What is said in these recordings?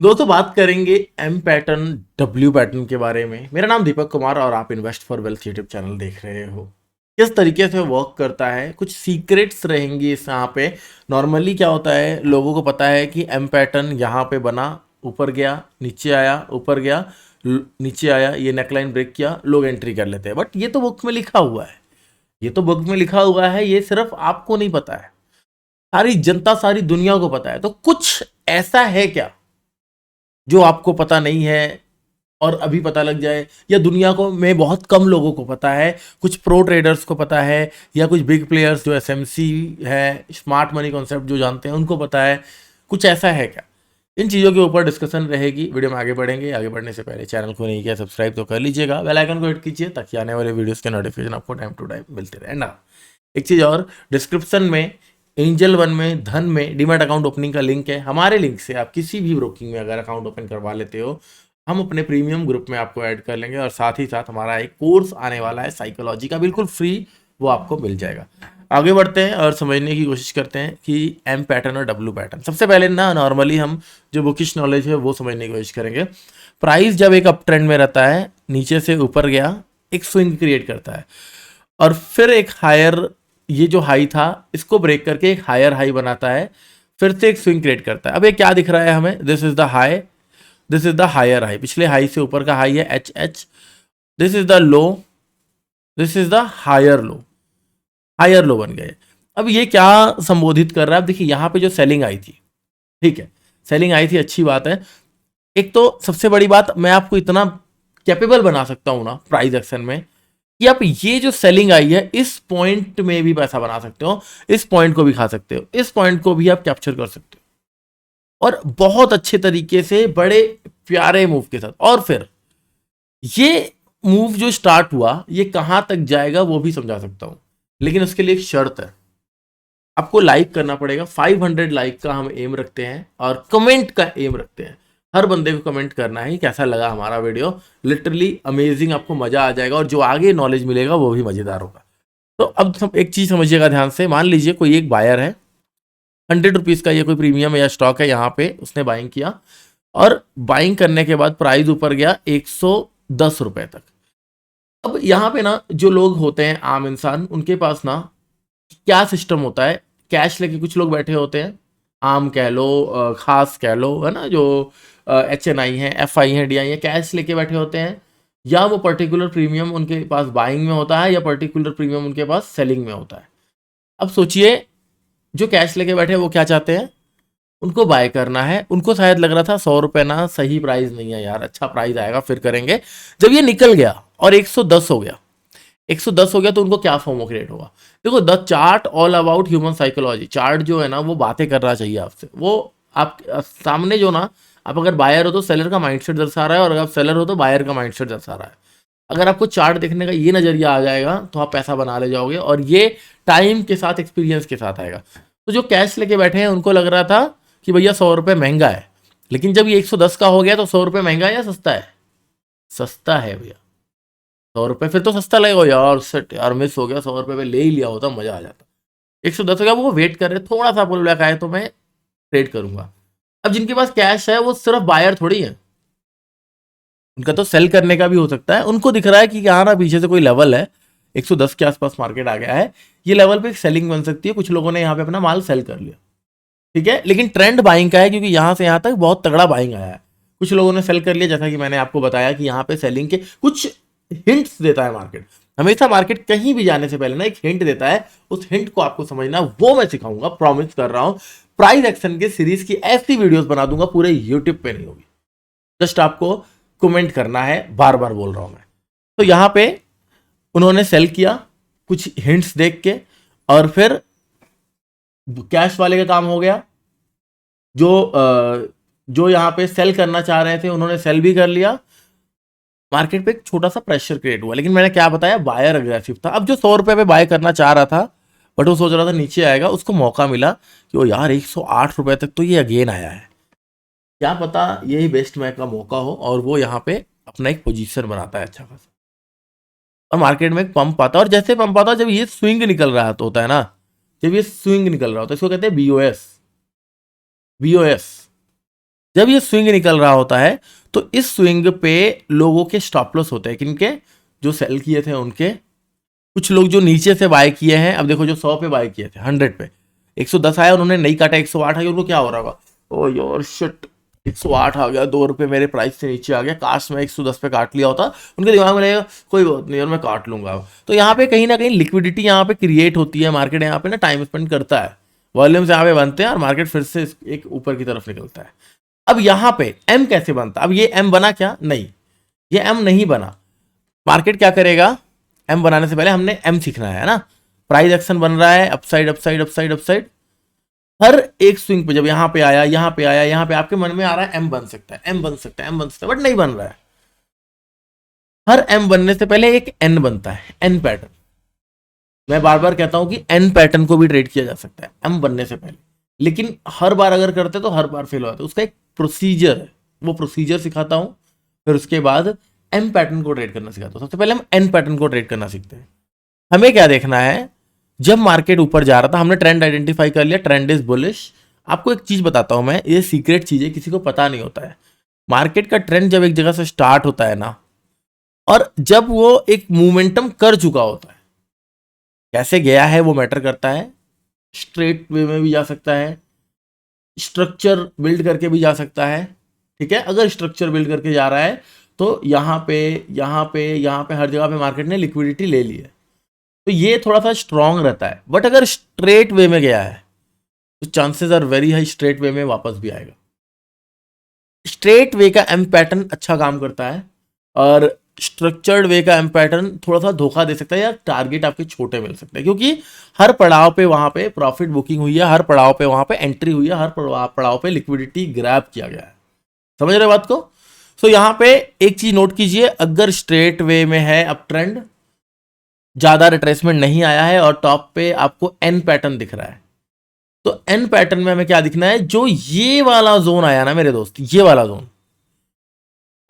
दोस्तों बात करेंगे एम पैटर्न डब्ल्यू पैटर्न के बारे में। मेरा नाम दीपक कुमार और आप invest for wealth YouTube channel देख रहे हो। किस तरीके से वर्क करता है, कुछ सीक्रेट्स रहेंगी इस यहाँ पे। नॉर्मली क्या होता है, लोगों को पता है कि एम पैटर्न यहाँ पे बना, ऊपर गया, नीचे आया, ऊपर गया, नीचे आया, ये नेकलाइन ब्रेक किया, लोग एंट्री कर लेते हैं। बट ये तो बुक में लिखा हुआ है, ये तो बुक में लिखा हुआ है, ये सिर्फ आपको नहीं पता है, सारी जनता सारी दुनिया को पता है। तो कुछ ऐसा है क्या जो आपको पता नहीं है और अभी पता लग जाए, या दुनिया को में बहुत कम लोगों को पता है, कुछ प्रो ट्रेडर्स को पता है, या कुछ बिग प्लेयर्स जो एसएमसी है, स्मार्ट मनी कॉन्सेप्ट जो जानते हैं उनको पता है। कुछ ऐसा है क्या? इन चीज़ों के ऊपर डिस्कशन रहेगी। वीडियो में आगे बढ़ेंगे। आगे बढ़ने से पहले चैनल को नहीं किया सब्सक्राइब तो कर लीजिएगा, बेल आइकन को हिट कीजिए ताकि आने वाले वीडियोस के नोटिफिकेशन आपको टाइम टू टाइम मिलते रहे ना। एक चीज़ और, डिस्क्रिप्शन में एंजल वन में, धन में डीमैट अकाउंट ओपनिंग का लिंक है। हमारे लिंक से आप किसी भी ब्रोकिंग में अगर अकाउंट ओपन करवा लेते हो, हम अपने प्रीमियम ग्रुप में आपको ऐड कर लेंगे। और साथ ही साथ हमारा एक कोर्स आने वाला है साइकोलॉजी का, बिल्कुल फ्री, वो आपको मिल जाएगा। आगे बढ़ते हैं और समझने की कोशिश करते हैं कि एम पैटर्न और डब्ल्यू पैटर्न। सबसे पहले ना नॉर्मली हम जो बुकिश नॉलेज है वो समझने की कोशिश करेंगे। प्राइस जब एक अप ट्रेंड में रहता है, नीचे से ऊपर गया, एक स्विंग क्रिएट करता है और फिर एक हायर, ये जो हाई था इसको ब्रेक करके एक हायर हाई बनाता है, फिर से एक स्विंग क्रिएट करता है। अब ये क्या दिख रहा है हमें? This is the high, this is the higher high. पिछले हाई से ऊपर का हाई है H H, this is the low, this is the higher low, higher low बन गए। अब ये क्या संबोधित कर रहा है? अब देखिए यहाँ पे जो सेलिंग आई थी, ठीक है, सेलिंग आई थी, अच्छी बात है। एक तो सबसे बड़ी बात, मैं आपको इतना कैपेबल बना सकता हूं ना प्राइस एक्शन में कि आप ये जो सेलिंग आई है इस पॉइंट में भी पैसा बना सकते हो, इस पॉइंट को भी खा सकते हो, इस पॉइंट को भी आप कैप्चर कर सकते हो, और बहुत अच्छे तरीके से, बड़े प्यारे मूव के साथ। और फिर ये मूव जो स्टार्ट हुआ ये कहां तक जाएगा वो भी समझा सकता हूं, लेकिन उसके लिए एक शर्त है, आपको लाइक करना पड़ेगा। 500 लाइक का हम एम रखते हैं और कमेंट का एम रखते हैं। हर बंदे को कमेंट करना है कैसा लगा हमारा वीडियो, लिटरली अमेजिंग, आपको मजा आ जाएगा और जो आगे नॉलेज मिलेगा वो भी मजेदार होगा। तो अब एक चीज समझिएगा ध्यान से। मान लीजिए कोई एक बायर है, 100 रुपीज का ये कोई प्रीमियम या स्टॉक है, यहाँ पे उसने बाइंग किया और बाइंग करने के बाद प्राइस ऊपर गया 110 रुपए तक। अब यहाँ पे ना जो लोग होते हैं आम इंसान, उनके पास ना क्या सिस्टम होता है, कैश लेके कुछ लोग बैठे होते हैं, आम कह लो, खास कह लो, है ना, जो HNI है, FI है, DI है, कैश लेके बैठे होते हैं, या वो पर्टिकुलर प्रीमियम उनके पास बाइंग में होता है या पर्टिकुलर प्रीमियम उनके पास सेलिंग में होता है। अब सोचिए, जो कैश लेके बैठे हैं वो क्या चाहते हैं? उनको बाय करना है। उनको शायद लग रहा था 100 रुपये ना सही प्राइस नहीं है यार, अच्छा प्राइस आएगा फिर करेंगे। जब ये निकल गया और 110 हो गया, 110 हो गया, तो उनको क्या फॉर्मो क्रिएट होगा? देखो, the chart all about human psychology. Chart जो है ना वो बातें करना चाहिए आपसे। वो आप सामने जो ना, आप अगर बायर हो तो सेलर का माइंडसेट दर्शा रहा है, और अगर आप सेलर हो तो बायर का माइंडसेट दर्शा रहा है। अगर आपको चार्ट देखने का ये नजरिया आ जाएगा तो आप पैसा बना ले जाओगे, और ये टाइम के साथ, एक्सपीरियंस के साथ आएगा। तो जो कैश लेके बैठे हैं उनको लग रहा था कि भैया 100 रुपये महंगा है, लेकिन जब ये 110 का हो गया तो 100 रुपये महंगा है या सस्ता है? सस्ता है भैया। 100 रुपये फिर तो सस्ता लगेगा यार, सेट यार, मिस हो गया, 100 रुपये पे ले ही लिया होता, मजा आ जाता। 110 हो गया, वो वेट कर रहे, थोड़ा सा पुल बैक आए तो मैं ट्रेड करूंगा। अब जिनके पास कैश है वो सिर्फ बायर थोड़ी है, उनका तो सेल करने का भी हो सकता है। उनको दिख रहा है कि यहाँ ना पीछे से कोई लेवल है, 110 के आसपास मार्केट आ गया है, ये लेवल पे एक सेलिंग बन सकती है। कुछ लोगों ने यहाँ पे अपना माल सेल कर लिया, ठीक है, लेकिन ट्रेंड बाइंग का है क्योंकि यहाँ से यहाँ तक बहुत तगड़ा बाइंग आया है। कुछ लोगों ने सेल कर लिया, जैसा कि मैंने आपको बताया कि यहाँ पे सेलिंग के कुछ हिंट्स देता है मार्केट। हमेशा मार्केट कहीं भी जाने से पहले ना एक हिंट देता है, उस हिंट को आपको समझना, वो मैं सिखाऊंगा, प्रॉमिस कर रहा हूं। प्राइस एक्शन के सीरीज की ऐसी वीडियोस बना दूंगा, पूरे यूट्यूब पे नहीं होगी, जस्ट आपको कमेंट करना है, बार बार बोल रहा हूं मैं। तो यहां पे उन्होंने सेल किया कुछ हिंट्स देख के, और फिर कैश वाले का काम हो गया। जो यहां पे सेल करना चाह रहे थे उन्होंने सेल भी कर लिया। मार्केट पे एक छोटा सा प्रेशर क्रिएट हुआ, लेकिन मैंने क्या बताया, बायर अग्रेसिव था। अब जो 100 रुपये पे बाय करना चाह रहा था, बट वो सोच रहा था नीचे आएगा, उसको मौका मिला कि वो यार 108 रुपये तक तो ये अगेन आया है, क्या पता यही बेस्ट मैच का मौका हो, और वो यहाँ पे अपना एक पोजीशन बनाता है अच्छा खासा, और मार्केट में एक पंप आता है। और जैसे पंप आता है, जब ये स्विंग निकल रहा तो होता है ना, जब ये स्विंग निकल रहा होता है, इसको कहते हैं BOS। BOS जब ये स्विंग निकल रहा होता है तो इस स्विंग पे लोगों के स्टॉप लॉस होते हैं, किनके, जो सेल किए थे उनके। कुछ लोग जो नीचे से बाय किए हैं, अब देखो जो 100 पे बाय किए थे, 100 पे 110 आया, उन्होंने नहीं काटा, 108 आ गया, उनको क्या हो रहा होगा, ओ यार शिट 108 आ गया, 2 रुपए मेरे प्राइस से नीचे आ गया, काश मैं 110 पे काट लिया होता। उनके दिमाग में रहेगा कोई बात नहीं यार मैं काट लूंगा। तो यहाँ पे कहीं ना कहीं लिक्विडिटी यहाँ पे क्रिएट होती है, मार्केट यहाँ पे ना टाइम स्पेंड करता है, वॉल्यूम्स यहाँ पे बनते हैं और मार्केट फिर से एक ऊपर की तरफ निकलता है। अब यहाँ पे एम कैसे बनता, अब ये एम बना क्या, नहीं ये एम नहीं बना। मार्केट क्या करेगा, एम बनाने से पहले हमने एम सीखना है ना। प्राइस एक्शन बन रहा है, अपसाइड अपसाइड अपसाइड अपसाइड, हर एक स्विंग पे जब यहाँ पे आया, यहाँ पे आया, यहाँ पे, आपके मन में आ रहा है एम बन सकता है, एम बन सकता है, एम बन सकता है, बट नहीं बन रहा है। हर एम बनने से पहले एक एन बनता है, एन पैटर्न। मैं बार बार कहता हूं कि एन पैटर्न को भी ट्रेड किया जा सकता है एम बनने से पहले, लेकिन हर बार अगर करते तो हर बार फेल हो जाता है। उसका एक प्रोसीजर है, वो प्रोसीजर सिखाता हूं, फिर उसके बाद एम पैटर्न को ट्रेड करना सिखाता हूं। सबसे पहले हम एन पैटर्न को ट्रेड करना सीखते हैं। हमें क्या देखना है, जब मार्केट ऊपर जा रहा था हमने ट्रेंड आइडेंटिफाई कर लिया, ट्रेंड इज बुलिश। आपको एक चीज बताता हूं मैं, ये सीक्रेट चीज है, किसी को पता नहीं होता है। मार्केट का ट्रेंड जब एक जगह से स्टार्ट होता है ना, और जब वो एक मोमेंटम कर चुका होता है, कैसे गया है वो मैटर करता है। स्ट्रेट वे में भी जा सकता है, स्ट्रक्चर बिल्ड करके भी जा सकता है, ठीक है। अगर स्ट्रक्चर बिल्ड करके जा रहा है तो यहाँ पे यहाँ पे यहाँ पे हर जगह पे मार्केट ने लिक्विडिटी ले ली है, तो ये थोड़ा सा स्ट्रांग रहता है। बट अगर स्ट्रेट वे में गया है तो chances are very high straight way में वापस भी आएगा। स्ट्रेट वे का एम पैटर्न अच्छा काम करता है, और स्ट्रक्चर्ड वे का एम पैटर्न थोड़ा सा धोखा दे सकता है, या टारगेट आपके छोटे मिल सकते हैं, क्योंकि हर पड़ाव पे वहां पे प्रॉफिट बुकिंग हुई है, हर पड़ाव पे वहां पे एंट्री हुई है, हर पड़ाव पे लिक्विडिटी ग्रैब किया गया है। समझ रहे बात को। सो यहाँ पे एक चीज नोट कीजिए, अगर स्ट्रेट वे में है अब ट्रेंड, ज्यादा रिट्रेसमेंट नहीं आया है और टॉप पे आपको एन पैटर्न दिख रहा है, तो एन पैटर्न में हमें क्या दिखना है, जो ये वाला जोन आया ना मेरे दोस्त, ये वाला जोन,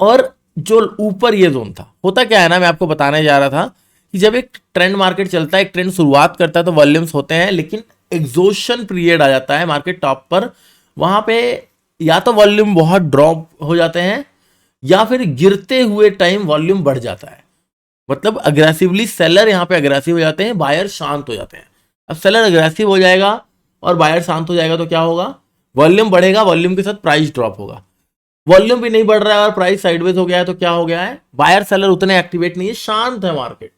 और जो ऊपर ये जोन था। होता क्या है ना, मैं आपको बताने जा रहा था कि जब एक ट्रेंड मार्केट चलता है, एक ट्रेंड शुरुआत करता है तो वॉल्यूम्स होते हैं, लेकिन एग्जॉशन पीरियड आ जाता है मार्केट टॉप पर, वहां पे या तो वॉल्यूम बहुत ड्रॉप हो जाते हैं, या फिर गिरते हुए टाइम वॉल्यूम बढ़ जाता है। मतलब अग्रेसिवली सेलर यहाँ पे अग्रेसिव हो जाते हैं, बायर शांत हो जाते हैं। अब सेलर अग्रेसिव हो जाएगा और बायर शांत हो जाएगा तो क्या होगा, वॉल्यूम बढ़ेगा, वॉल्यूम के साथ प्राइस ड्रॉप होगा। वॉल्यूम भी नहीं बढ़ रहा है और प्राइस साइडवेज हो गया है तो क्या हो गया है, बायर सेलर उतने एक्टिवेट नहीं है, शांत है मार्केट।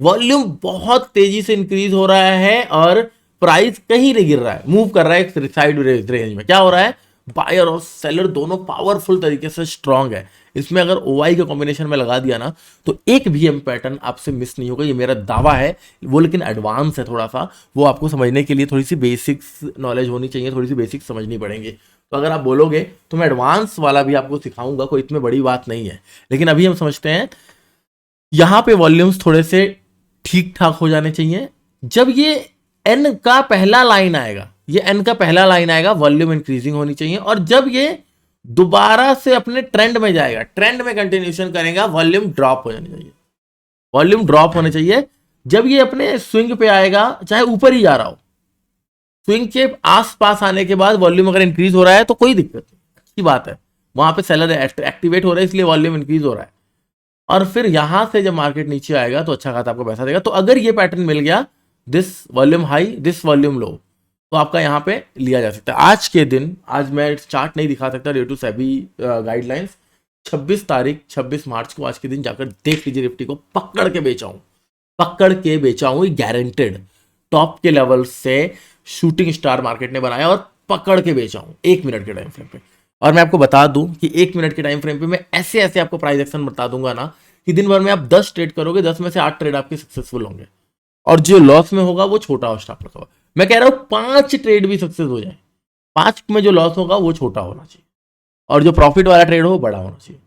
वॉल्यूम बहुत तेजी से इंक्रीज हो रहा है और प्राइस कहीं नहीं गिर रहा है, मूव कर रहा है एक साइड रेंज में। क्या हो रहा है, बायर और सेलर दोनों पावरफुल तरीके से स्ट्रांग है। इसमें अगर ओआई के कॉम्बिनेशन में लगा दिया ना तो एक भी एम पैटर्न आपसे मिस नहीं होगा, ये मेरा दावा है। वो लेकिन एडवांस है थोड़ा सा, वो आपको समझने के लिए थोड़ी सी बेसिक्स नॉलेज होनी चाहिए, थोड़ी सी बेसिक्स समझनी पड़ेंगे। तो अगर आप बोलोगे तो मैं एडवांस वाला भी आपको सिखाऊंगा, कोई इतनी बड़ी बात नहीं है। लेकिन अभी हम समझते हैं, यहां पे वॉल्यूम्स थोड़े से ठीक ठाक हो जाने चाहिए। जब ये एन का पहला लाइन आएगा, ये एन का पहला लाइन आएगा, वॉल्यूम इंक्रीजिंग होनी चाहिए। और जब ये दोबारा से अपने ट्रेंड में जाएगा, ट्रेंड में कंटिन्यूशन करेगा, वॉल्यूम ड्रॉप हो जानी चाहिए, वॉल्यूम ड्रॉप होने चाहिए। जब ये अपने स्विंग पे आएगा, चाहे ऊपर ही जा रहा हो, स्विंग के आसपास आने के बाद वॉल्यूम अगर इंक्रीज हो रहा है तो कोई दिक्कत नहीं, अच्छी बात है। वहां पे सेलर एक्टिवेट हो रहा है इसलिए वॉल्यूम इंक्रीज हो रहा है। और फिर यहां से जब मार्केट नीचे आएगा तो अच्छा खासा आपको पैसा देगा। तो अगर ये पैटर्न मिल गया, this volume high this volume low, तो आपका यहां पे लिया जा सकता है। आज के दिन, आज मैं चार्ट नहीं दिखा सकता ड्यू टू सेबी गाइडलाइंस, 26 मार्च को आज के दिन जाकर देख लीजिए, निफ्टी को पकड़ के बेचा हूं, पकड़ के बेचा हूं, गारंटेड। टॉप के लेवल से शूटिंग स्टार मार्केट ने बनाया और पकड़ के बेचा हूं 1 मिनट के टाइम फ्रेम पे। और मैं आपको बता दूं कि 1 मिनट के टाइम फ्रेम पे मैं ऐसे ऐसे आपको प्राइस एक्शन बता दूंगा ना कि दिन भर में आप 10 ट्रेड करोगे, 10 में से 8 ट्रेड आपके सक्सेसफुल होंगे, और जो लॉस में होगा वो छोटा और स्टॉप रखा होगा। मैं कह रहा हूं 5 ट्रेड भी सक्सेस हो जाए, 5 में जो लॉस होगा वो छोटा होना चाहिए, और जो प्रॉफिट वाला ट्रेड हो वो बड़ा होना चाहिए।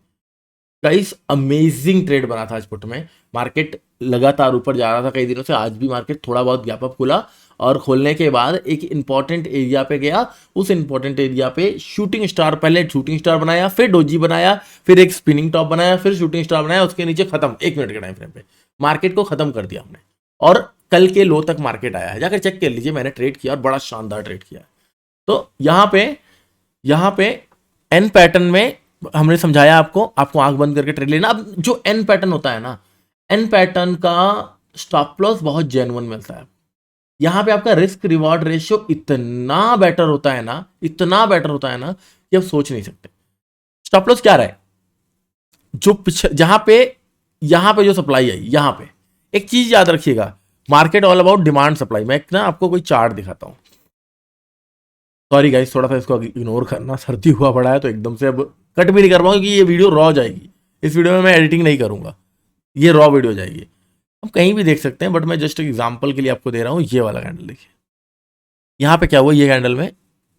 गाइस अमेजिंग ट्रेड बना था आज पुट में। मार्केट लगातार ऊपर जा रहा था कई दिनों से, आज भी मार्केट थोड़ा बहुत गैप अप खुला, और खोलने के बाद एक इंपॉर्टेंट एरिया पे गया। उस इंपॉर्टेंट एरिया पे शूटिंग स्टार, पहले शूटिंग स्टार बनाया, फिर डोजी बनाया, फिर एक स्पिनिंग टॉप बनाया, फिर शूटिंग स्टार बनाया, उसके नीचे खत्म। 1 मिनट के टाइम फ्रेम पे मार्केट को खत्म कर दिया हमने, और कल के लो तक मार्केट आया है, जाकर चेक कर लीजिए, मैंने ट्रेड किया और बड़ा शानदार ट्रेड किया। तो यहाँ पे एन पैटर्न में हमने समझाया आपको आंख बंद करके ट्रेड लेना। अब जो एन पैटर्न होता है ना, एन पैटर्न का स्टॉप लॉस बहुत जेन्युइन मिलता है। यहां पे आपका रिस्क रिवॉर्ड रेशियो इतना बेटर होता है ना, इतना बेटर होता है ना कि आप सोच नहीं सकते। स्टॉप लॉस क्या रहा है, जो पीछे यहां पे जो सप्लाई आई, यहां पे एक चीज याद रखिएगा, market all about demand supply. मैं ना आपको कोई चार्ट दिखाता हूं। सॉरी गाइस, थोड़ा सा इसको इग्नोर करना, सर्दी हुआ पड़ा है तो एकदम से अब कट भी नहीं कर पाऊंगा क्योंकि ये वीडियो रॉ जाएगी। इस वीडियो में मैं एडिटिंग नहीं करूंगा, ये रॉ वीडियो जाएगी। आप कहीं भी देख सकते हैं, बट मैं जस्ट एग्जांपल के लिए आपको दे रहा हूं। ये वाला कैंडल देखिए, यहां पे क्या हुआ, ये कैंडल में,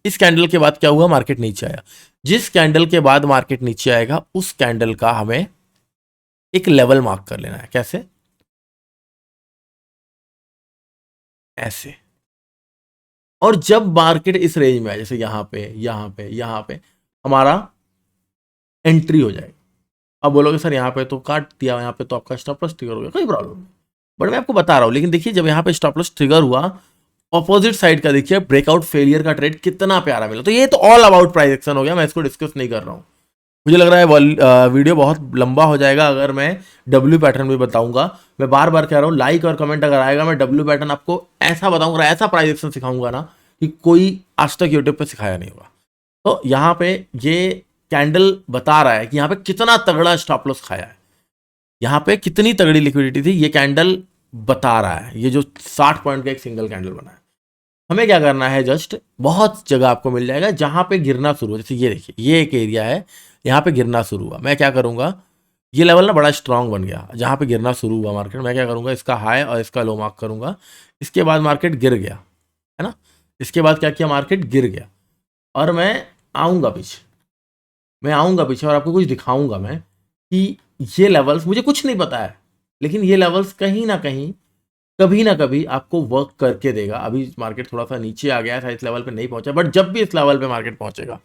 इस कैंडल के बाद क्या हुआ, मार्केट नीचे आया। जिस कैंडल के बाद मार्केट नीचे आएगा उस कैंडल का हमें एक लेवल मार्क कर लेना है। कैसे, ऐसे। और जब मार्केट इस रेंज में आए, जैसे यहां पे हमारा एंट्री हो जाएगी। अब बोलोगे सर यहाँ पे तो काट दिया, यहाँ पे तो आपका स्टॉप लॉस ट्रिगर हो गया, कोई प्रॉब्लम नहीं, बट मैं आपको बता रहा हूँ। लेकिन देखिए, जब यहाँ पे स्टॉप लॉस ट्रिगर हुआ, ऑपोजिट साइड का देखिए ब्रेकआउट फेलियर का ट्रेड कितना प्यारा मिला। तो ये तो ऑल अबाउट प्राइस एक्शन हो गया, मैं इसको डिस्कस नहीं कर रहा हूँ। मुझे लग रहा है वीडियो बहुत लंबा हो जाएगा अगर मैं डब्ल्यू पैटर्न भी बताऊंगा। मैं बार बार कह रहा हूँ, लाइक और कमेंट अगर आएगा, मैं डब्ल्यू पैटर्न आपको ऐसा बताऊंगा, ऐसा प्राइस एक्शन सिखाऊंगा ना कि कोई आज तक यूट्यूब पे सिखाया नहीं होगा। तो यहाँ पे ये कैंडल बता रहा है कि यहाँ पे कितना तगड़ा स्टॉप लॉस खाया है, यहाँ पे कितनी तगड़ी लिक्विडिटी थी, ये कैंडल बता रहा है। ये जो 60 पॉइंट का एक सिंगल कैंडल बना है, हमें क्या करना है, जस्ट बहुत जगह आपको मिल जाएगा जहां पे गिरना शुरू हो। जैसे ये देखिए, ये एक एरिया है, यहाँ पे गिरना शुरू हुआ, मैं क्या करूंगा, ये लेवल ना बड़ा स्ट्रांग बन गया, जहां पे गिरना शुरू हुआ मार्केट, मैं क्या करूंगा, इसका हाई और इसका लो मार्क करूंगा। इसके बाद मार्केट गिर गया, है ना, इसके बाद क्या किया, मार्केट गिर गया, और मैं आऊंगा पीछे, और आपको कुछ दिखाऊंगा मैं कि ये लेवल्स, मुझे कुछ नहीं पता है, लेकिन ये लेवल्स कहीं ना कहीं कभी ना कभी आपको वर्क करके देगा। अभी मार्केट थोड़ा सा नीचे आ गया था, इस लेवल पे नहीं पहुंचा, बट जब भी इस लेवल पे मार्केट पहुंचेगा,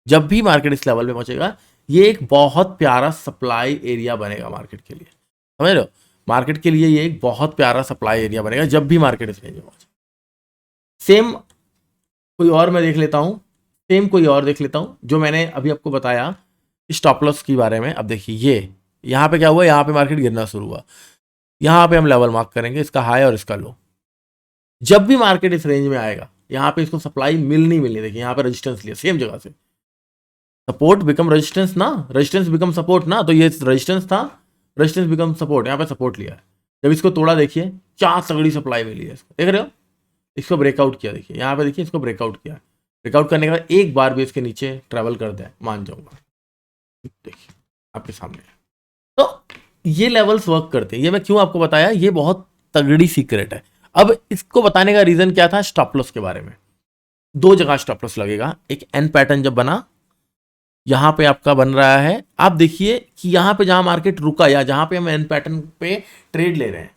जब भी मार्केट इस लेवल पे पहुंचेगा, ये एक बहुत प्यारा सप्लाई एरिया बनेगा मार्केट के लिए। समझ रहे हो, मार्केट के लिए ये एक बहुत प्यारा सप्लाई एरिया बनेगा जब भी मार्केट इस रेंज में पहुंचे। सेम कोई और मैं देख लेता हूं, सेम कोई और देख लेता हूं जो मैंने अभी आपको बताया स्टॉप लॉस के बारे में। अब देखिए, ये यहाँ पे क्या हुआ, यहाँ पे मार्केट गिरना शुरू हुआ, यहाँ पे हम लेवल मार्क करेंगे, इसका हाई और इसका लो। जब भी मार्केट इस रेंज में आएगा, यहाँ पे इसको सप्लाई मिलनी देखिए, यहाँ पे रेजिस्टेंस लिया सेम जगह से, सपोर्ट बिकम रेजिस्टेंस ना, रेजिस्टेंस बिकम सपोर्ट ना, तो ये रेजिस्टेंस था, रेजिस्टेंस बिकम सपोर्ट, यहाँ पे सपोर्ट लिया है। जब इसको तोड़ा, देखिए क्या तगड़ी सप्लाई मिली है इसको, देख रहे हो, इसको ब्रेकआउट किया, देखिए यहाँ पे, देखिए इसको ब्रेकआउट किया, ब्रेकआउट करने के बाद एक बार भी इसके नीचे ट्रेवल कर दे, मान जाऊंगा, देखिए आपके सामने। तो ये लेवल्स वर्क करते हैं, ये मैं क्यों आपको बताया, ये बहुत तगड़ी सीक्रेट है। अब इसको बताने का रीजन क्या था, स्टॉप लॉस के बारे में। दो जगह स्टॉप लॉस लगेगा, एक एन पैटर्न जब बना, यहां पे आपका बन रहा है, आप देखिए कि यहां पे जहां मार्केट रुका या जहां पे हम एन पैटर्न पे ट्रेड ले रहे हैं,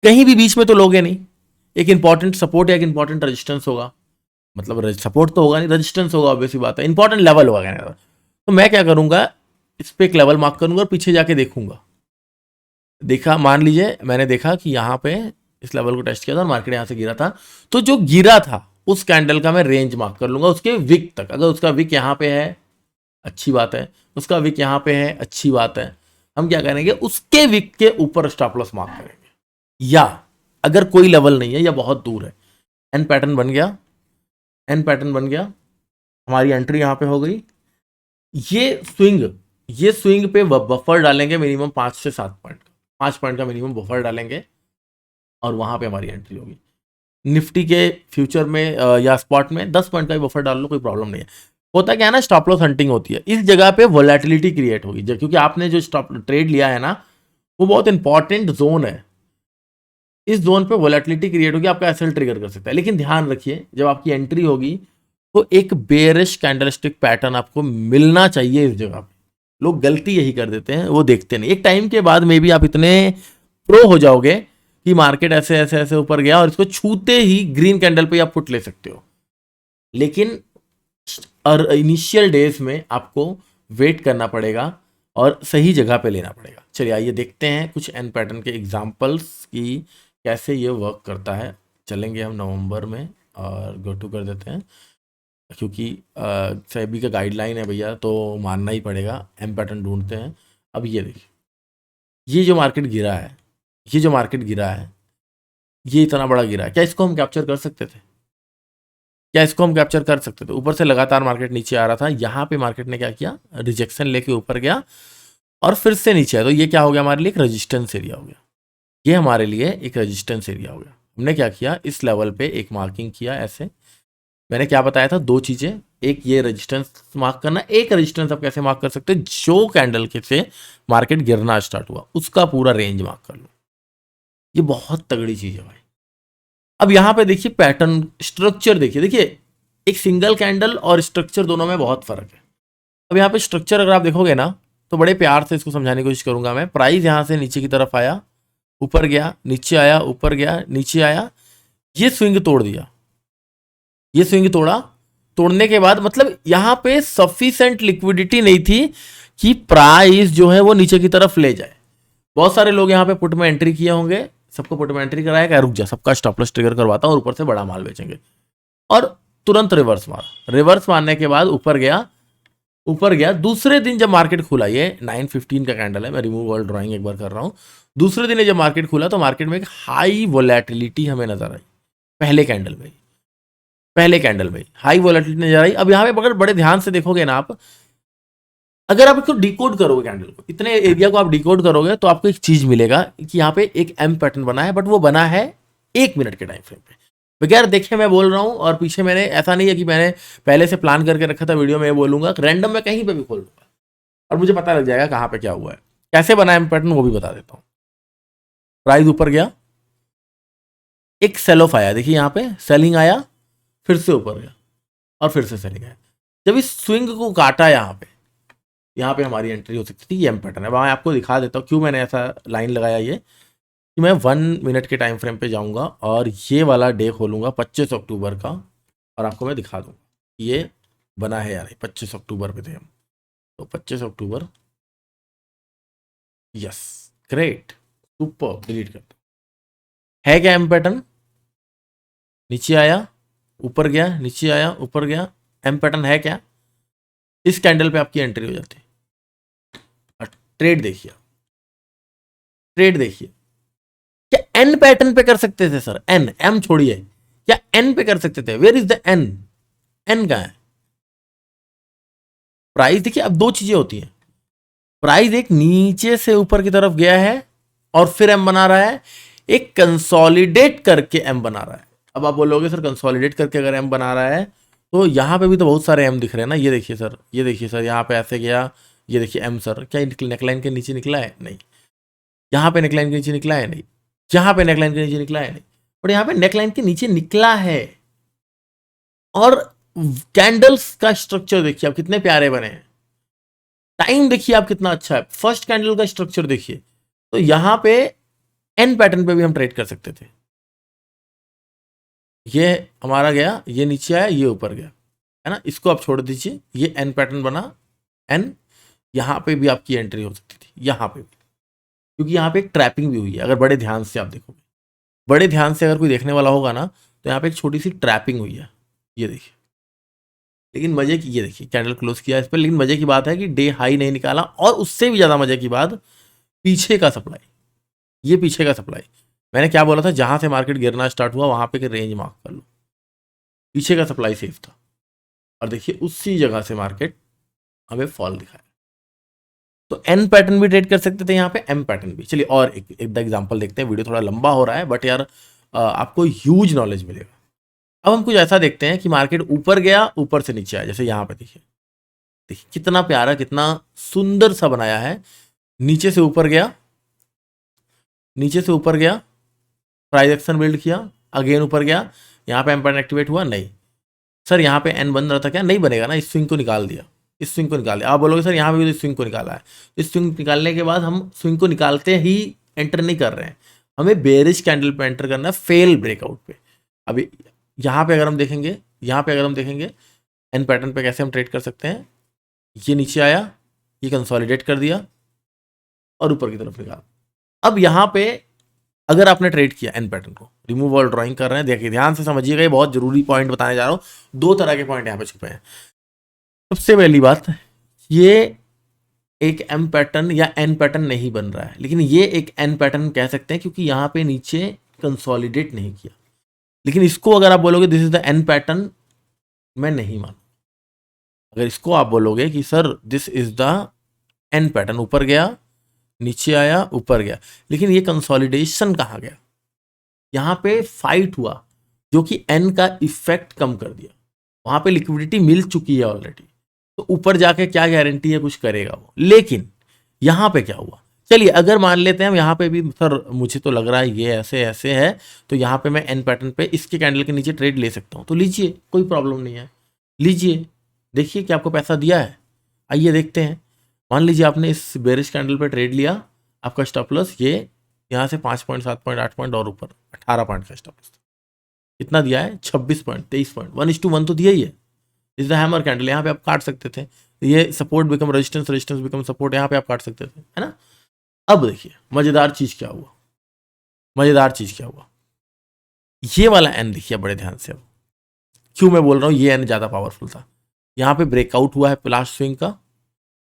कहीं भी बीच में तो लोगे नहीं, एक इंपॉर्टेंट सपोर्ट या एक इंपॉर्टेंट रेजिस्टेंस होगा, मतलब सपोर्ट तो होगा नहीं, रेजिस्टेंस होगा, ऑब्वियसली बात है, इंपॉर्टेंट लेवल होगा कहने का। तो मैं क्या करूंगा, इस पे एक लेवल मार्क करूंगा और पीछे जाके देखूंगा। देखा, मान लीजिए मैंने देखा कि यहाँ पे इस लेवल को टेस्ट किया था और मार्केट यहाँ से गिरा था, तो जो गिरा था उस कैंडल का मैं रेंज मार्क कर लूंगा उसके विक तक। अगर उसका विक यहाँ पे है, अच्छी बात है, उसका विक यहाँ पे है, अच्छी बात है, हम क्या करेंगे, उसके विक के ऊपर स्टॉप लॉस मार्क करेंगे। या अगर कोई लेवल नहीं है या बहुत दूर है, एन पैटर्न बन गया, एन पैटर्न बन गया, हमारी एंट्री यहाँ पे हो गई, ये स्विंग पे बफर डालेंगे मिनिमम 5 से 7 पॉइंट का, 5 पॉइंट का मिनिमम बफर डालेंगे और वहां पे हमारी एंट्री होगी। निफ्टी के फ्यूचर में या स्पॉट में 10 पॉइंट का भी बफर डाल लो, कोई प्रॉब्लम नहीं है। होता क्या है ना, स्टॉप लॉस हंटिंग होती है, इस जगह पे वोलेटिलिटी क्रिएट होगी, क्योंकि आपने जो स्टॉप ट्रेड लिया है ना, वो बहुत इंपॉर्टेंट जोन है, इस जोन पे वोलेटिलिटी क्रिएट होगी, आपका एसएल ट्रिगर कर सकता है। लेकिन ध्यान रखिए, जब आपकी एंट्री होगी तो एक बेयरिश कैंडलस्टिक पैटर्न आपको मिलना चाहिए इस जगह पे। लोग गलती यही कर देते हैं, वो देखते नहीं, एक टाइम के बाद में भी आप इतने प्रो हो जाओगे कि मार्केट ऐसे ऐसे ऐसे ऊपर गया और इसको छूते ही ग्रीन कैंडल पे आप पुट ले सकते हो। लेकिन इनिशियल डेज में आपको वेट करना पड़ेगा और सही जगह पे लेना पड़ेगा। चलिए आइए देखते हैं कुछ एन पैटर्न के एग्जांपल्स की कैसे ये वर्क करता है। चलेंगे हम नवंबर में और गो टू कर देते हैं, क्योंकि सेबी का गाइडलाइन है भैया, तो मानना ही पड़ेगा। एम पैटर्न ढूंढते हैं। अब ये देखिए, ये जो मार्केट गिरा है, ये जो मार्केट गिरा है, ये इतना बड़ा गिरा है, क्या इसको हम कैप्चर कर सकते थे? क्या इसको हम कैप्चर कर सकते थे? ऊपर से लगातार मार्केट नीचे आ रहा था, यहाँ पे मार्केट ने क्या किया, रिजेक्शन लेके ऊपर गया और फिर से नीचे आया। तो ये क्या हो गया हमारे लिए, एक रेजिस्टेंस एरिया हो गया। ये हमारे लिए एक रेजिस्टेंस एरिया हो गया। हमने क्या किया, इस लेवल पे एक मार्किंग किया ऐसे। मैंने क्या बताया था, दो चीजें, एक ये रेजिस्टेंस मार्क करना, एक रेजिस्टेंस आप कैसे मार्क कर सकते हैं, जो कैंडल के से मार्केट गिरना स्टार्ट हुआ उसका पूरा रेंज मार्क कर लो। ये बहुत तगड़ी चीज है भाई। अब यहां पे देखिए पैटर्न स्ट्रक्चर देखिए, देखिए एक सिंगल कैंडल और स्ट्रक्चर दोनों में बहुत फर्क है। अब यहाँ पे स्ट्रक्चर अगर आप देखोगे ना, तो बड़े प्यार से इसको समझाने की कोशिश करूंगा मैं। प्राइस यहां से नीचे की तरफ आया, ऊपर गया, नीचे आया, ऊपर गया, नीचे आया, ये स्विंग तोड़ दिया, ये स्विंग तोड़ा। तोड़ने के बाद मतलब यहां पे सफिशिएंट लिक्विडिटी नहीं थी कि प्राइस जो है वो नीचे की तरफ ले जाए। बहुत सारे लोग यहाँ पे पुट में एंट्री किए होंगे, सबको पुट में एंट्री कराया, क्या रुक जा, सबका स्टॉप लॉस ट्रिगर करवाता हूं और ऊपर से बड़ा माल बेचेंगे, और तुरंत रिवर्स मारा। रिवर्स मारने के बाद ऊपर गया, ऊपर गया। दूसरे दिन जब मार्केट खुला, ये 9:15 का कैंडल है, मैं रिमूव वर्ल्ड ड्राइंग एक बार कर रहा हूं। दूसरे दिन जब मार्केट खुला तो मार्केट में एक हाई वोलेटिलिटी हमें नजर आई। पहले कैंडल में, पहले कैंडल में हाई वोलेटिलिटी नजर आई। अब यहाँ पे अगर बड़े ध्यान से देखोगे ना आप, अगर आप इसको डिकोड करोगे कैंडल को, इतने एरिया को आप डिकोड करोगे, तो आपको एक चीज मिलेगा कि यहाँ पे एक एम पैटर्न बना है, बट वो बना है 1 मिनट के टाइम फ्रेम पे। बगैर देखे मैं बोल रहा हूं, और पीछे मैंने ऐसा नहीं है कि मैंने पहले से प्लान करके रखा था वीडियो में बोलूंगा, रैंडम में कहीं पे भी खोल दूंगा और मुझे पता लग जाएगा कहां पे क्या हुआ है। कैसे बना एम पैटर्न वो भी बता देता हूं। प्राइस ऊपर गया, एक सेल ऑफ आया, देखिए यहाँ पे सेलिंग आया, फिर से ऊपर गया और फिर से सेलिंग आया। जब इस स्विंग को काटा यहाँ पे हमारी एंट्री हो सकती थी। ये एम पैटर्न है। मैं आपको दिखा देता हूँ क्यों मैंने ऐसा लाइन लगाया, ये कि मैं 1 मिनट के टाइम फ्रेम पे जाऊंगा और ये वाला डे खोलूंगा 25 अक्टूबर का, और आपको मैं दिखा दूंगा ये बना है या नहीं। 25 अक्टूबर पे थे हम, तो 25 अक्टूबर, यस, ग्रेट, सुपर, डिलीट कर दो। है क्या एम पैटर्न? नीचे आया, ऊपर गया, नीचे आया, ऊपर गया, एम पैटर्न है क्या? इस कैंडल पे आपकी एंट्री हो जाती है। ट्रेड देखिए, ट्रेड देखिए, क्या एन पैटर्न पे कर सकते थे सर? एन, एम छोड़िए, क्या एन पे कर सकते थे? Where is the N? N कहां है? प्राइस देखिए, अब दो चीजें होती हैं। प्राइस एक नीचे से ऊपर की तरफ गया है और फिर एम बना रहा है, एक कंसोलिडेट करके एम बना रहा है। अब आप बोलोगे सर कंसोलिडेट करके अगर एम बना रहा है तो यहां पे भी तो बहुत सारे एम दिख रहे हैं ना। ये देखिए सर, ये देखिए सर, यहाँ पे ऐसे गया, ये देखिए एम सर, क्या नेकलाइन के नीचे निकला है? नहीं। यहाँ पे नेकलाइन के नीचे निकला है? नहीं। यहाँ पे नेकलाइन के नीचे निकला है? नहीं। और यहाँ पे नेकलाइन के नीचे निकला है। और कैंडल्स का स्ट्रक्चर देखिए आप कितने प्यारे बने हैं। टाइम देखिए आप कितना अच्छा है। फर्स्ट कैंडल का स्ट्रक्चर देखिए। तो यहां पे एन पैटर्न पे भी हम ट्रेड कर सकते थे। ये हमारा गया, ये नीचे आया, ये ऊपर गया, है ना। इसको आप छोड़ दीजिए, ये एन पैटर्न बना, एन, यहां पे भी आपकी एंट्री हो सकती थी, यहां पे भी, क्योंकि यहां पे एक ट्रैपिंग भी हुई है। अगर बड़े ध्यान से आप देखोगे, बड़े ध्यान से अगर कोई देखने वाला होगा ना, तो यहाँ पे एक छोटी सी ट्रैपिंग हुई है, ये देखिए। लेकिन मजे की, ये देखिए कैंडल क्लोज किया इस पर, लेकिन मजे की बात है कि डे हाई नहीं निकाला, और उससे भी ज्यादा मजे की बात, पीछे का सप्लाई, ये पीछे का सप्लाई। मैंने क्या बोला था, जहां से मार्केट गिरना स्टार्ट हुआ वहां पे रेंज मार्क कर लो, पीछे का सप्लाई सेफ था। और देखिए उसी जगह से मार्केट हमें फॉल दिखाया। तो एन पैटर्न भी ट्रेड कर सकते थे यहाँ पे, एम पैटर्न भी। चलिए और एक एग्जांपल देखते हैं। वीडियो थोड़ा लंबा हो रहा है बट यार आपको ह्यूज नॉलेज मिलेगा। अब हम कुछ ऐसा देखते हैं कि मार्केट ऊपर गया, ऊपर से नीचे आया, जैसे यहाँ पे देखिए, देखिए कितना प्यारा, कितना सुंदर सा बनाया है। नीचे से ऊपर गया, नीचे से ऊपर गया, प्राइस एक्शन बिल्ड किया, अगेन ऊपर गया, यहाँ पे एम पैटर्न एक्टिवेट हुआ नहीं। सर यहाँ पे एन बन रहा था क्या? नहीं बनेगा ना, इस स्विंग को निकाल दिया, इस स्विंग को निकाल दिया। आप बोलोगे सर यहाँ पे भी तो स्विंग को निकाला है। इस स्विंग निकालने के बाद हम स्विंग को निकालते ही एंटर नहीं कर रहे हैं, हमें बेरिश कैंडल पे एंटर करना है, फेल ब्रेकआउट पे। अभी यहाँ पे अगर हम देखेंगे, यहाँ पे अगर हम देखेंगे एन पैटर्न पे कैसे हम ट्रेड कर सकते हैं। ये नीचे आया, ये कंसोलिडेट कर दिया और ऊपर की तरफ निकाल। अब यहाँ पे अगर आपने ट्रेड किया एन पैटर्न को, रिमूव ऑल ड्राइंग कर रहे हैं, देखिए ध्यान से समझिएगा, ये बहुत जरूरी पॉइंट बताने जा रहा हूं। दो तरह के पॉइंट यहाँ पे छुपे हैं। सबसे पहली बात, ये एक एम पैटर्न या एन पैटर्न नहीं बन रहा है, लेकिन ये एक एन पैटर्न कह सकते हैं क्योंकि यहाँ पे नीचे कंसोलिडेट नहीं किया। लेकिन इसको अगर आप बोलोगे this is the N pattern, मैं नहीं मानू। अगर इसको आप बोलोगे कि sir this is the N pattern, ऊपर गया नीचे आया ऊपर गया, लेकिन ये कंसोलिडेशन कहाँ गया, यहाँ पे फाइट हुआ जो कि एन का इफेक्ट कम कर दिया। वहां पे लिक्विडिटी मिल चुकी है ऑलरेडी, तो ऊपर जाके क्या गारंटी है कुछ करेगा वो। लेकिन यहाँ पे क्या हुआ, चलिए अगर मान लेते हैं हम यहाँ पे भी सर मुझे तो लग रहा है ये ऐसे ऐसे है, तो यहाँ पे मैं एन पैटर्न पे इसके कैंडल के नीचे ट्रेड ले सकता हूँ, तो लीजिए, कोई प्रॉब्लम नहीं है, लीजिए, देखिए कि आपको पैसा दिया है। आइए देखते हैं, मान लीजिए आपने इस बेरिश कैंडल पे ट्रेड लिया, आपका स्टॉप लॉस ये यहाँ से 5 पॉइंट 7 पॉइंट 8 पॉइंट और ऊपर 18 पॉइंट का स्टॉप लॉस कितना दिया है, 26 पॉइंट 23 पॉइंट, 1:1 तो दिया ही है। इज द हैमर कैंडल, यहाँ पे आप काट सकते थे, ये support become resistance, resistance become support, यहाँ पे आप काट सकते थे, है ना। अब देखिए मजेदार चीज क्या हुआ, मजेदार चीज क्या हुआ, ये वाला एन देखिए बड़े ध्यान से। अब क्यों मैं बोल रहा हूँ ये एन ज्यादा पावरफुल था, यहाँ पे ब्रेकआउट हुआ है लास्ट स्विंग का,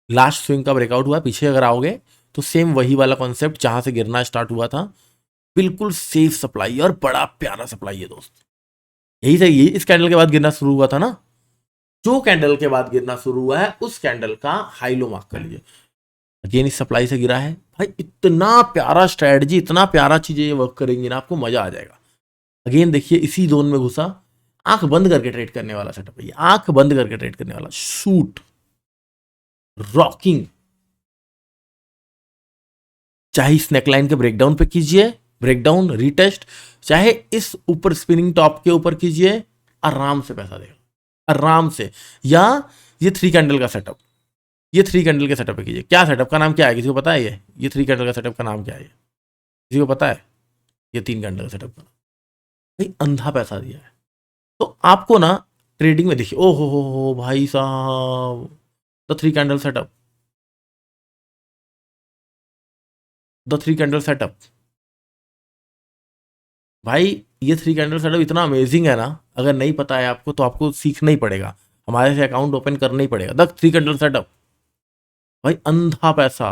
लास्ट स्विंग का ब्रेकआउट हुआ है। पीछे अगर आओगे तो सेम वही वाला कॉन्सेप्ट जहां से गिरना स्टार्ट हुआ था, बिल्कुल सेफ सप्लाई और बड़ा प्यारा सप्लाई है दोस्त। यही सही, इस कैंडल के बाद गिरना शुरू हुआ था ना, जो कैंडल के बाद गिरना शुरू हुआ है उस कैंडल का हाई लो मार्क कर लीजिए। अगेन इस सप्लाई से गिरा है भाई, इतना प्यारा स्ट्रेटजी, इतना प्यारा चीजें ये वर्क करेंगी ना, आपको मजा आ जाएगा। अगेन देखिए इसी जोन में घुसा, आंख बंद करके ट्रेड करने वाला सेटअप है, आंख बंद करके ट्रेड करने वाला, शूट रॉकिंग, चाहे इस नेकलाइन के ब्रेकडाउन पे कीजिए, ब्रेकडाउन रीटेस्ट, चाहे इस ऊपर स्पिनिंग टॉप के ऊपर कीजिए, आराम से पैसा देगा, आराम से। या ये 3 कैंडल का सेटअप, ये 3 कैंडल के सेटअप पे कीजिए। क्या सेटअप का नाम क्या है, किसी को पता है? ये 3 कैंडल का सेटअप का नाम क्या है, किसी को पता है? ये 3 कैंडल का सेटअप का भाई अंधा पैसा दिया है। तो आपको ना ट्रेडिंग में देखिए, ओ हो भाई साहब, the 3 candle setup, the 3 candle setup भाई, ये 3 कैंडल सेटअप इतना अमेजिंग है ना, अगर नहीं पता है आपको तो आपको सीखना ही पड़ेगा, हमारे से अकाउंट ओपन करना ही पड़ेगा। द 3 कैंडल सेटअप भाई, अंधा पैसा,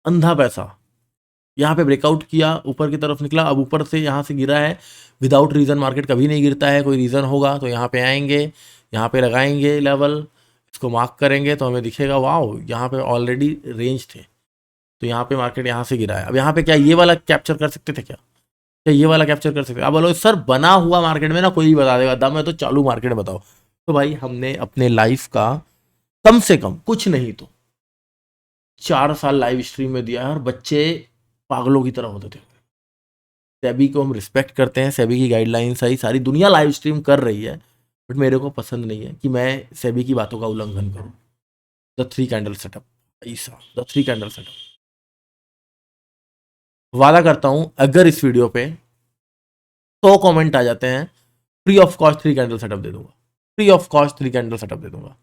अंधा पैसा। यहाँ पे ब्रेकआउट किया, ऊपर की तरफ निकला, अब ऊपर से यहाँ से गिरा है, विदाउट रीजन मार्केट कभी नहीं गिरता है, कोई रीजन होगा तो यहाँ पे आएंगे, यहाँ पे लगाएंगे लेवल, इसको मार्क करेंगे तो हमें दिखेगा वाओ यहाँ पे ऑलरेडी रेंज थे, तो यहाँ पे मार्केट यहाँ से गिरा है। अब यहाँ पे क्या ये वाला कैप्चर कर सकते थे क्या ये वाला कैप्चर कर सकते? आप बोलो सर बना हुआ मार्केट में ना कोई भी बता देगा, दम है तो चालू मार्केट बताओ। तो भाई हमने अपने लाइफ का कम से कम कुछ नहीं तो 4 साल लाइव स्ट्रीम में दिया है, और बच्चे पागलों की तरह होते थे। सेबी को हम रिस्पेक्ट करते हैं, सेबी की गाइडलाइंस आई, सारी दुनिया लाइव स्ट्रीम कर रही है, बट मेरे को पसंद नहीं है कि मैं सेबी की बातों का उल्लंघन करूं। द 3 कैंडल सेटअप, ऐसा द 3 कैंडल सेटअप, वादा करता हूं अगर इस वीडियो पे 100 कमेंट आ जाते हैं, free of cost 3 candle setup दे दूंगा, free of cost 3 candle setup दे दूंगा।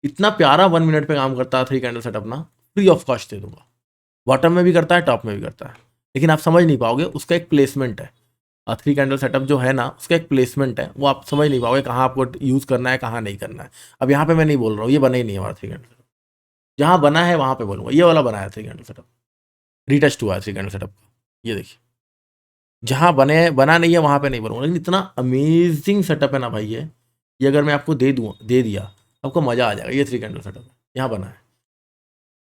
इतना प्यारा 1 मिनट पे काम करता है 3 कैंडल सेटअप ना, फ्री ऑफ कॉस्ट दे दूंगा। बॉटम में भी करता है, टॉप में भी करता है, लेकिन आप समझ नहीं पाओगे, उसका एक प्लेसमेंट है। 3 कैंडल सेटअप जो है ना, उसका एक प्लेसमेंट है, वो आप समझ नहीं पाओगे कहाँ आपको यूज़ करना है, कहाँ नहीं करना है। अब यहाँ पे मैं नहीं बोल रहा हूँ, ये बना ही नहीं है हमारा 3 कैंडल सेटअप, जहाँ बना है वहाँ पे बोलूँगा, ये वाला बना है 3 कैंडल सेटअप, रीटेस्ट हुआ है 3 कैंडल सेटअप का, ये देखिए। जहाँ बना नहीं है वहाँ पे नहीं बोलूँगा, लेकिन इतना अमेजिंग सेटअप है ना भाई ये अगर मैं आपको दे दिया आपको मज़ा आ जाएगा। ये 3 कैंडल सेटअप है, यहाँ बना है,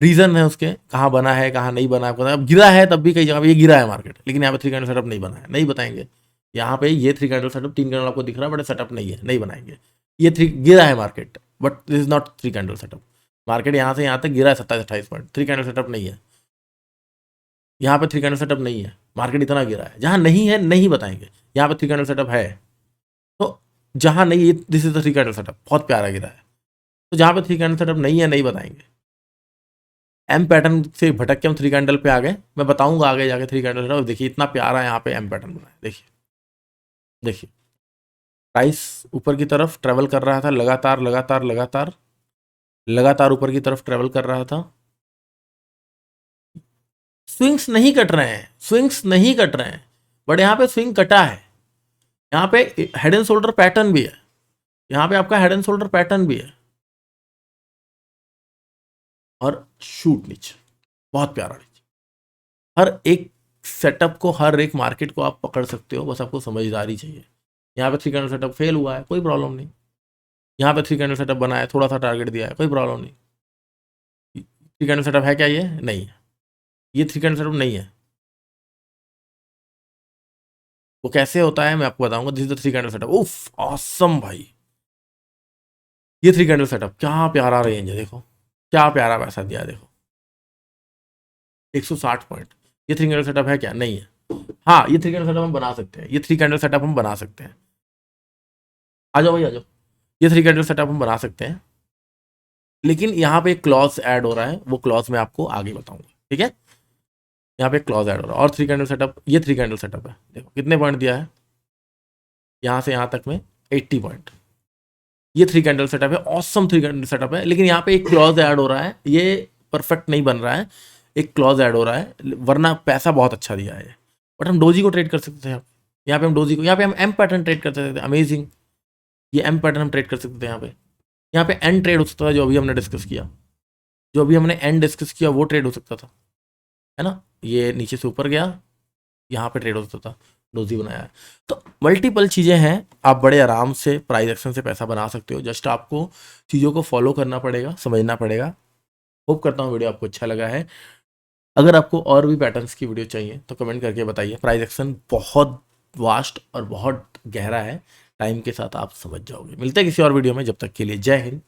रीजन है उसके, कहाँ बना है कहाँ नहीं बना है आपको, अब गिरा है तब भी कई जगह पे ये गिरा है मार्केट, लेकिन यहाँ पे 3 कैंडल सेटअप नहीं बना है, नहीं बताएंगे। यहाँ पे ये 3 कैंडल सेटअप, 3 कैंडल आपको दिख रहा है बट सेटअप नहीं है, नहीं बनाएंगे। ये 3 गिरा है market, but this is not 3 candle setup. Market यहाँ से यहाँ तक गिरा है 27-28 पॉइंट, 3 कैंडल सेटअप नहीं है। यहाँ पे 3 कैंडल सेटअप नहीं है, मार्केट इतना गिरा है, जहाँ नहीं है नहीं बताएंगे। यहाँ पे 3 कैंडल सेटअप है, तो जहाँ नहीं है, this is the 3 candle setup, बहुत प्यारा गिरा है। तो जहाँ पे 3 कैंडल सेटअप नहीं है नहीं बताएंगे। एम पैटर्न से भटक के हम 3 कैंडल पे आ गए, मैं बताऊंगा आगे जाके 3 कैंडल सेटअप। देखिए इतना प्यारा यहाँ पे एम पैटर्न बना है, देखिए देखिए, प्राइस ऊपर की तरफ ट्रेवल कर रहा था, लगातार लगातार लगातार लगातार ऊपर की तरफ ट्रेवल कर रहा था, स्विंग्स नहीं कट रहे हैं, स्विंग्स नहीं कट रहे हैं, बट यहाँ पे स्विंग कटा है। यहाँ पे हेड एंड शोल्डर पैटर्न भी है, यहाँ पे आपका हेड एंड शोल्डर पैटर्न भी है, और शूट नीचे, बहुत प्यारा नीचे। हर एक सेटअप को, हर एक मार्केट को आप पकड़ सकते हो, बस आपको समझदारी चाहिए। यहाँ पे 3 कैंडल सेटअप फेल हुआ है, कोई प्रॉब्लम नहीं। यहाँ पे 3 कैंडल सेटअप बना है, थोड़ा सा टारगेट दिया है, कोई प्रॉब्लम नहीं। 3 कैंडल सेटअप है क्या? ये नहीं है, ये 3 कैंडल सेटअप नहीं है। वो कैसे होता है मैं आपको बताऊंगा। This is the 3 candle setup. उफ ऑसम भाई, ये 3 कैंडल सेटअप क्या प्यारा रेंज है, देखो क्या प्यारा पैसा दिया है, देखो 160 पॉइंट। ये 3 कैंडल सेटअप है क्या? नहीं है। हाँ, ये 3 कैंडल सेटअप हम बना सकते हैं, ये 3 कैंडल सेटअप हम बना सकते हैं। आ जाओ भाई, आ जाओ। ये 3 कैंडल सेटअप हम बना सकते हैं, लेकिन यहाँ पे एक क्लॉज ऐड हो रहा है, वो क्लॉज मैं आपको आगे बताऊंगा, ठीक है। यहाँ पे क्लॉज ऐड हो रहा है। और 3 कैंडल सेटअप, ये 3 कैंडल सेटअप है, देखो कितने पॉइंट दिया है, यहाँ से यहाँ तक में 80 पॉइंट। ये 3 कैंडल सेटअप है, ऑसम 3 कैंडल सेटअप है, लेकिन यहाँ पे एक क्लॉज ऐड हो रहा है, ये परफेक्ट नहीं बन रहा है, एक क्लॉज ऐड हो रहा है, वरना पैसा बहुत अच्छा दिया है। बट हम डोजी को ट्रेड कर सकते थे, यहाँ पे हम डोजी को, यहाँ पे हम एम पैटर्न ट्रेड कर सकते थे, अमेजिंग। ये एम पैटर्न हम ट्रेड कर सकते थे यहाँ पे एन ट्रेड हो सकता था, जो अभी हमने डिस्कस किया, जो अभी हमने एन डिस्कस किया वो ट्रेड हो सकता था, है ना। ये नीचे से ऊपर गया, यहाँ पे ट्रेड हो सकता था, डोजी बनाया है। तो मल्टीपल चीज़ें हैं, आप बड़े आराम से प्राइस एक्शन से पैसा बना सकते हो, जस्ट आपको चीज़ों को फॉलो करना पड़ेगा, समझना पड़ेगा। होप करता हूँ वीडियो आपको अच्छा लगा है। अगर आपको और भी पैटर्न्स की वीडियो चाहिए तो कमेंट करके बताइए। प्राइस एक्शन बहुत वास्ट और बहुत गहरा है, टाइम के साथ आप समझ जाओगे। मिलते हैं किसी और वीडियो में, जब तक के लिए जय हिंद।